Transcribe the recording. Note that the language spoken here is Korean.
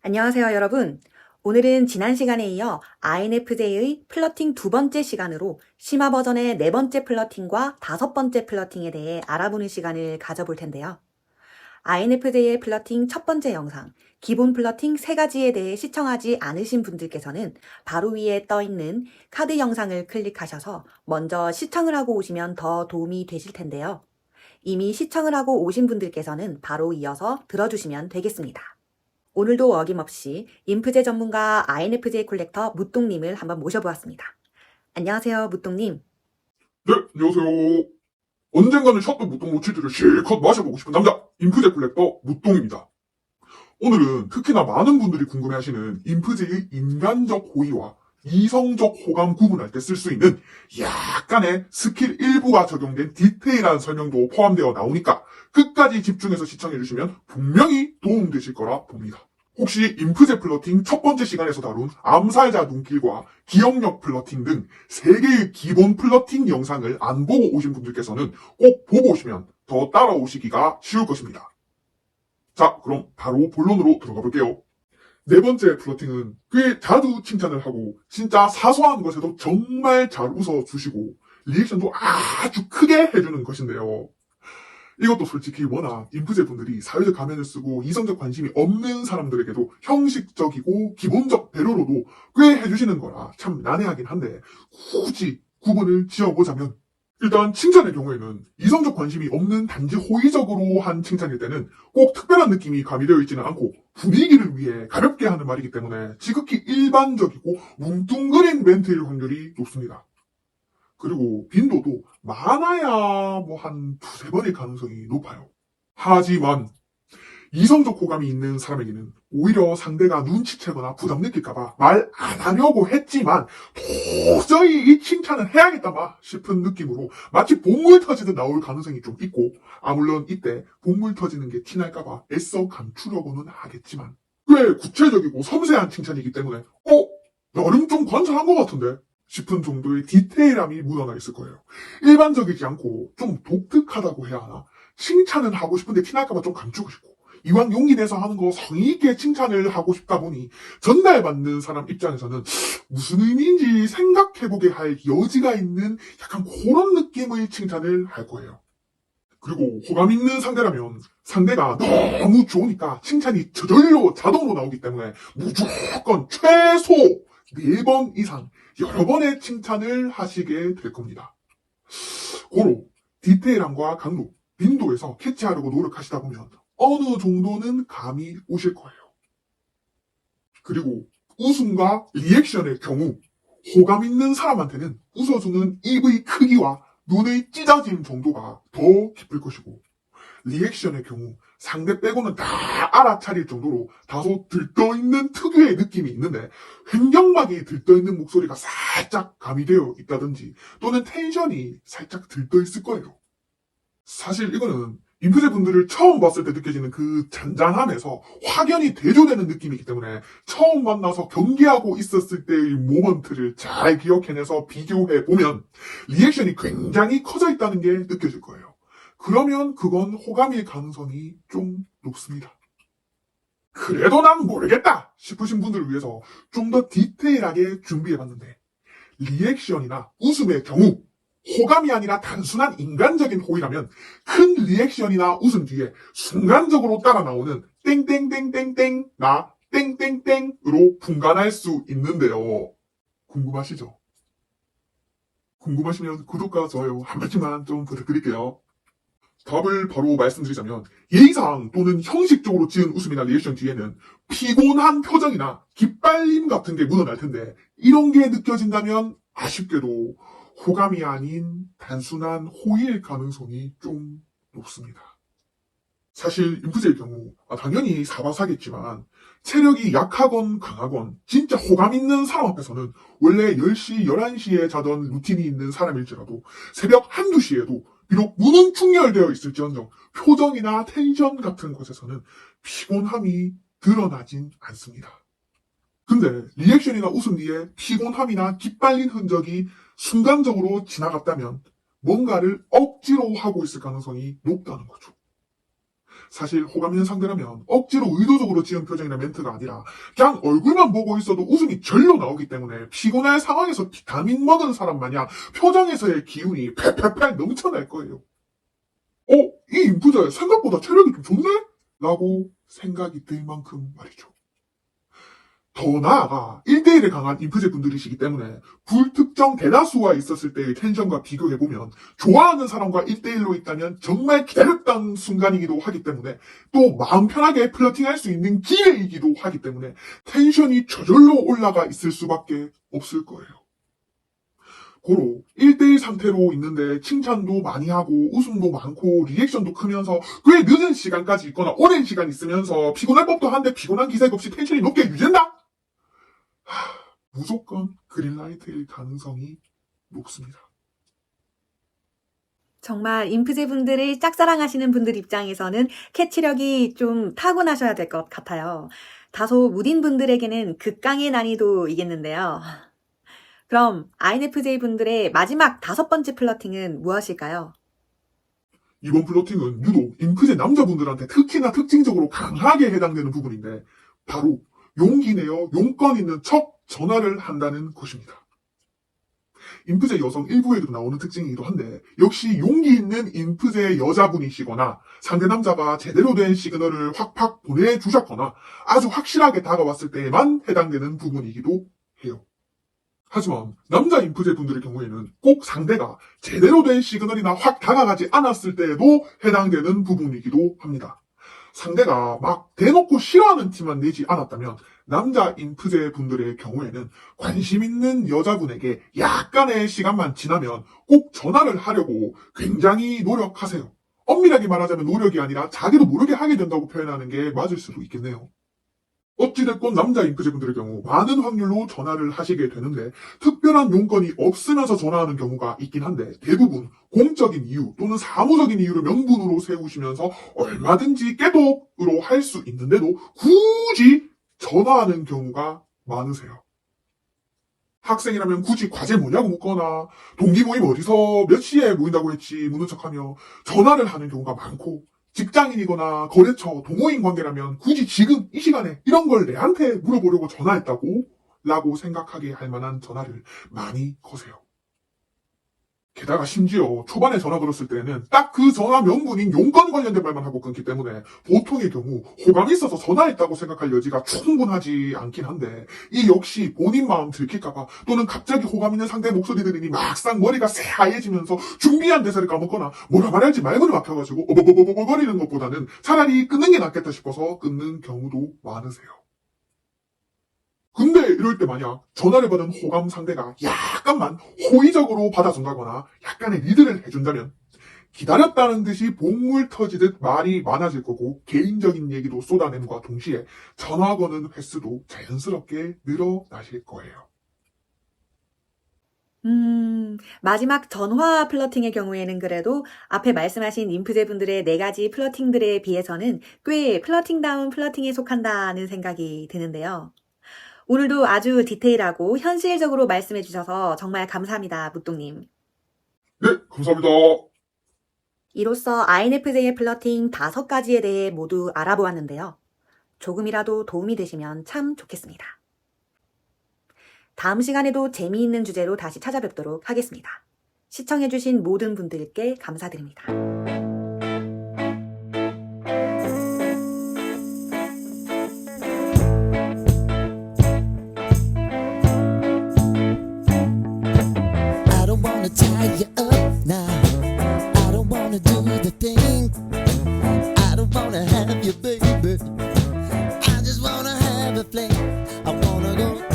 안녕하세요, 여러분. 오늘은 지난 시간에 이어 INFJ의 플러팅 두 번째 시간으로 심화 버전의 네 번째 플러팅과 다섯 번째 플러팅에 대해 알아보는 시간을 가져볼 텐데요. INFJ의 플러팅 첫 번째 영상, 기본 플러팅 세 가지에 대해 시청하지 않으신 분들께서는 바로 위에 떠 있는 카드 영상을 클릭하셔서 먼저 시청을 하고 오시면 더 도움이 되실 텐데요. 이미 시청을 하고 오신 분들께서는 바로 이어서 들어주시면 되겠습니다. 오늘도 어김없이 인프제 전문가 INFJ 콜렉터 무똥님을 한번 모셔보았습니다. 안녕하세요, 무똥님. 네, 안녕하세요. 언젠가는 샷도 무똥 로치즈를 실컷 마셔보고 싶은 남자, 인프제 콜렉터 무똥입니다. 오늘은 특히나 많은 분들이 궁금해하시는 인프제의 인간적 호의와 이성적 호감 구분할 때 쓸 수 있는 약간의 스킬 일부가 적용된 디테일한 설명도 포함되어 나오니까 끝까지 집중해서 시청해주시면 분명히 도움되실 거라 봅니다. 혹시 인프제 플러팅 첫 번째 시간에서 다룬 암살자 눈길과 기억력 플러팅 등 3개의 기본 플러팅 영상을 안 보고 오신 분들께서는 꼭 보고 오시면 더 따라오시기가 쉬울 것입니다. 자, 그럼 바로 본론으로 들어가 볼게요. 네 번째 플러팅은 꽤 자주 칭찬을 하고 진짜 사소한 것에도 정말 잘 웃어주시고 리액션도 아주 크게 해주는 것인데요. 이것도 솔직히 워낙 인프제 분들이 사회적 가면을 쓰고 이성적 관심이 없는 사람들에게도 형식적이고 기본적 배려로도 꽤 해주시는 거라 참 난해하긴 한데 굳이 구분을 지어보자면 일단 칭찬의 경우에는 이성적 관심이 없는 단지 호의적으로 한 칭찬일 때는 꼭 특별한 느낌이 가미되어 있지는 않고 분위기를 위해 가볍게 하는 말이기 때문에 지극히 일반적이고 뭉뚱그린 멘트일 확률이 높습니다. 그리고 빈도도 많아야 한 두세 번일 가능성이 높아요. 하지만 이성적 호감이 있는 사람에게는 오히려 상대가 눈치채거나 부담 느낄까봐 말 안 하려고 했지만 도저히 이 칭찬은 해야겠다 싶은 느낌으로 마치 본물 터지듯 나올 가능성이 좀 있고 물론 이때 본물 터지는 게 티날까봐 애써 감추려고는 하겠지만 꽤 구체적이고 섬세한 칭찬이기 때문에 나름 좀 관찰한 것 같은데 싶은 정도의 디테일함이 묻어나 있을 거예요. 일반적이지 않고 좀 독특하다고 해야 하나? 칭찬은 하고 싶은데 티날까봐 좀 감추고 싶고 이왕 용기 내서 하는 거 성의 있게 칭찬을 하고 싶다 보니 전달받는 사람 입장에서는 무슨 의미인지 생각해보게 할 여지가 있는 약간 그런 느낌의 칭찬을 할 거예요. 그리고 호감 있는 상대라면 상대가 너무 좋으니까 칭찬이 저절로 자동으로 나오기 때문에 무조건 최소 4번 이상 여러 번의 칭찬을 하시게 될 겁니다. 고로 디테일함과 강도, 빈도에서 캐치하려고 노력하시다 보면 어느 정도는 감이 오실 거예요. 그리고 웃음과 리액션의 경우 호감 있는 사람한테는 웃어주는 입의 크기와 눈의 찢어짐 정도가 더 깊을 것이고 리액션의 경우 상대 빼고는 다 알아차릴 정도로 다소 들떠있는 특유의 느낌이 있는데 횡격막이 들떠있는 목소리가 살짝 가미되어 있다든지 또는 텐션이 살짝 들떠있을 거예요. 사실 이거는 인프제 분들을 처음 봤을 때 느껴지는 그 잔잔함에서 확연히 대조되는 느낌이기 때문에 처음 만나서 경계하고 있었을 때의 모먼트를 잘 기억해내서 비교해보면 리액션이 굉장히 커져 있다는 게 느껴질 거예요. 그러면 그건 호감일 가능성이 좀 높습니다. 그래도 난 모르겠다 싶으신 분들을 위해서 좀 더 디테일하게 준비해봤는데 리액션이나 웃음의 경우 호감이 아니라 단순한 인간적인 호의라면 큰 리액션이나 웃음 뒤에 순간적으로 따라 나오는 땡땡땡땡땡 나 땡땡땡으로 분간할 수 있는데요. 궁금하시죠? 궁금하시면 구독과 좋아요 한 번씩만 좀 부탁드릴게요. 답을 바로 말씀드리자면 예의상 또는 형식적으로 지은 웃음이나 리액션 뒤에는 피곤한 표정이나 기빨림 같은 게 묻어날 텐데 이런 게 느껴진다면 아쉽게도 호감이 아닌 단순한 호의일 가능성이 좀 높습니다. 사실 인프제의 경우 당연히 사바사겠지만 체력이 약하건 강하건 진짜 호감 있는 사람 앞에서는 원래 10시, 11시에 자던 루틴이 있는 사람일지라도 새벽 1, 2시에도 비록 눈은 충혈되어 있을지언정 표정이나 텐션 같은 것에서는 피곤함이 드러나진 않습니다. 근데 리액션이나 웃음 뒤에 피곤함이나 기빨린 흔적이 순간적으로 지나갔다면 뭔가를 억지로 하고 있을 가능성이 높다는 거죠. 사실 호감 있는 상대라면 억지로 의도적으로 지은 표정이나 멘트가 아니라 그냥 얼굴만 보고 있어도 웃음이 절로 나오기 때문에 피곤할 상황에서 비타민 먹은 사람 마냥 표정에서의 기운이 팔팔팔 넘쳐날 거예요. 이 인프제 생각보다 체력이 좀 좋네? 라고 생각이 들 만큼 말이죠. 더 나아가 1대1에 강한 인프제 분들이시기 때문에 불특정 대다수와 있었을 때의 텐션과 비교해보면 좋아하는 사람과 1대1로 있다면 정말 기다렸던 순간이기도 하기 때문에 또 마음 편하게 플러팅할 수 있는 기회이기도 하기 때문에 텐션이 저절로 올라가 있을 수밖에 없을 거예요. 고로 1대1 상태로 있는데 칭찬도 많이 하고 웃음도 많고 리액션도 크면서 꽤 늦은 시간까지 있거나 오랜 시간 있으면서 피곤할 법도 한데 피곤한 기색 없이 텐션이 높게 유지된다? 무조건 그린라이트일 가능성이 높습니다. 정말 인프제 분들을 짝사랑하시는 분들 입장에서는 캐치력이 좀 타고나셔야 될 것 같아요. 다소 무딘 분들에게는 극강의 난이도이겠는데요. 그럼 INFJ 분들의 마지막 5번째 플러팅은 무엇일까요? 이번 플러팅은 유독 인프제 남자분들한테 특히나 특징적으로 강하게 해당되는 부분인데 바로 용기 내어 용건 있는 척 전화를 한다는 것입니다. 인프제 여성 일부에도 나오는 특징이기도 한데 역시 용기 있는 인프제 여자분이시거나 상대 남자가 제대로 된 시그널을 확팍 보내주셨거나 아주 확실하게 다가왔을 때에만 해당되는 부분이기도 해요. 하지만 남자 인프제 분들의 경우에는 꼭 상대가 제대로 된 시그널이나 확 다가가지 않았을 때에도 해당되는 부분이기도 합니다. 상대가 막 대놓고 싫어하는 티만 내지 않았다면 남자 인프제 분들의 경우에는 관심 있는 여자분에게 약간의 시간만 지나면 꼭 전화를 하려고 굉장히 노력하세요. 엄밀하게 말하자면 노력이 아니라 자기도 모르게 하게 된다고 표현하는 게 맞을 수도 있겠네요. 어찌됐건 남자 인프제 분들의 경우 많은 확률로 전화를 하시게 되는데 특별한 용건이 없으면서 전화하는 경우가 있긴 한데 대부분 공적인 이유 또는 사무적인 이유를 명분으로 세우시면서 얼마든지 깨독으로 할 수 있는데도 굳이 전화하는 경우가 많으세요. 학생이라면 굳이 과제 뭐냐고 묻거나 동기 모임 어디서 몇 시에 모인다고 했지 묻는 척하며 전화를 하는 경우가 많고 직장인이거나 거래처, 동호인 관계라면 굳이 지금 이 시간에 이런 걸 내한테 물어보려고 전화했다고? 라고 생각하게 할 만한 전화를 많이 거세요. 게다가 심지어 초반에 전화 걸었을 때는 딱 그 전화 명분인 용건 관련된 말만 하고 끊기 때문에 보통의 경우 호감이 있어서 전화했다고 생각할 여지가 충분하지 않긴 한데 이 역시 본인 마음 들킬까봐 또는 갑자기 호감 있는 상대 목소리 들으니 막상 머리가 새하얘지면서 준비한 대사를 까먹거나 뭐라 말할지 말문이 막혀가지고 어버버버버거리는 것보다는 차라리 끊는 게 낫겠다 싶어서 끊는 경우도 많으세요. 근데 이럴 때 만약 전화를 받은 호감 상대가 약간만 호의적으로 받아준다거나 약간의 리드를 해준다면 기다렸다는 듯이 복물 터지듯 말이 많아질 거고 개인적인 얘기도 쏟아냄과 동시에 전화 거는 횟수도 자연스럽게 늘어나실 거예요. 마지막 전화 플러팅의 경우에는 그래도 앞에 말씀하신 인프제 분들의 4가지 플러팅들에 비해서는 꽤 플러팅다운 플러팅에 속한다는 생각이 드는데요. 오늘도 아주 디테일하고 현실적으로 말씀해 주셔서 정말 감사합니다, 무똥님. 네, 감사합니다. 이로써 INFJ의 플러팅 5가지에 대해 모두 알아보았는데요. 조금이라도 도움이 되시면 참 좋겠습니다. 다음 시간에도 재미있는 주제로 다시 찾아뵙도록 하겠습니다. 시청해주신 모든 분들께 감사드립니다. I don't wanna tie you up now. I don't wanna do the thing. I don't wanna have you, baby. I just wanna have a fling. I wanna go